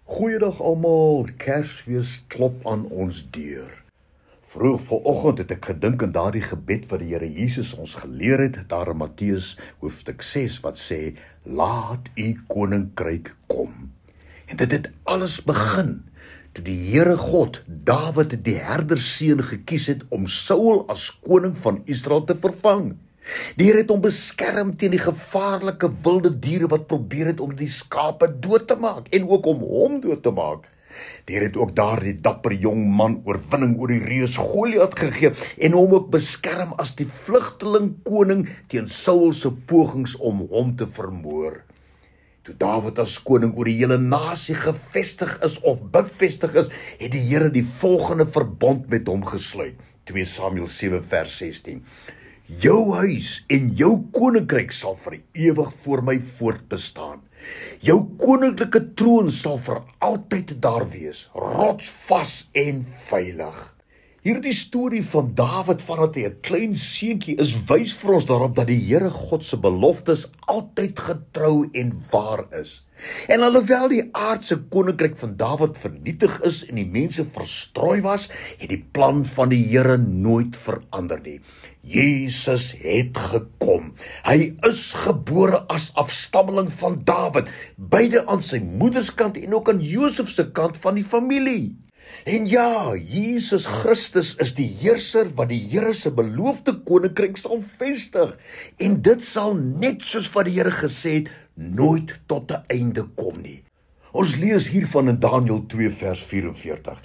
Goeiedag almal, Kersfees klop aan ons deur. Vroeg vanoggend het ek gedink aan daardie gebed wat die Here Jesus ons geleer het, daar in Matteus hoofstuk 6 wat sê, laat u koninkryk kom. En dit het alles begin toe die Here God Dawid die herderseun gekies het om Saul as koning van Israel te vervang. Die Here het hom beskerm teen die gevaarlike wilde diere wat probeer het om die skape dood te maak en ook om hom dood te maak. Die Here het ook daardie dapper jong man oorwinning oor die reus Goliat gegee en hom ook beskerm as die vlugteling koning teen Saul se pogings om hom te vermoor. Toe Dawid as koning oor die hele nasie gevestig is of bevestig is, het die Here die volgende verbond met hom gesluit. 2 Samuel 7 vers 16. Jou huis en jou koninkryk sal vir ewig voor my voortbestaan. Jou koninklike troon sal vir altyd daar wees, rotsvas en veilig. Hierdie storie van Dawid vandat hy 'n klein seentjie is, wys vir ons daarop dat die Here God se beloftes altyd getrou en waar is. En alhoewel die aardse koninkryk van Dawid vernietig is en die mense verstrooi was, het die plan van die Here nooit verander nie. Jesus het gekom. Hy is gebore as afstammeling van Dawid, beide aan sy moederskant en ook aan Josef se kant van die familie. En ja, Jesus Christus is die heerser wat die Here se beloofde koninkryk sal vestig. En dit sal net soos wat die Here gesê het, nooit tot 'n einde kom nie. Ons lees hiervan in Daniël 2 vers 44.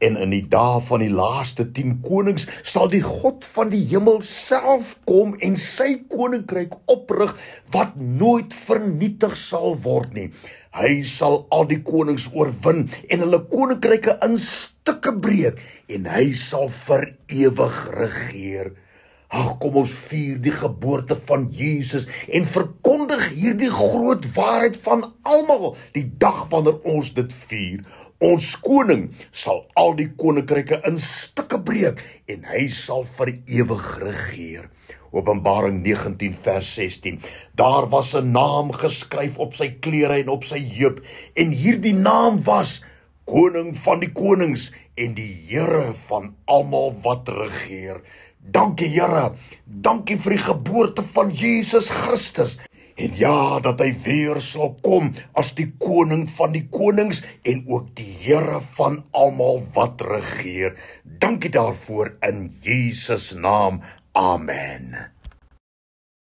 En in die dae van die laaste 10 konings sal die God van die hemel self kom en sy koninkryk oprig wat nooit vernietig sal word nie. Hy sal al die konings oorwin en hulle koninkryke in stukke breek en hy sal vir ewig regeer. Ag, kom ons vier die geboorte van Jesus en verkondig hierdie groot waarheid van almal die dag wanneer ons dit vier. Ons koning sal al die koninkryke in stukke breek en hy sal vir ewig regeer. Openbaring 19 vers 16. Daar was 'n naam geskryf op sy klere en op sy heup en hierdie naam was Koning van die konings en die Here van almal wat regeer. Dankie Here, dankie vir die geboorte van Jesus Christus. En ja, dat hy weer sal kom as die koning van die konings en ook die Here van almal wat regeer. Dankie daarvoor in Jesus naam. Amen.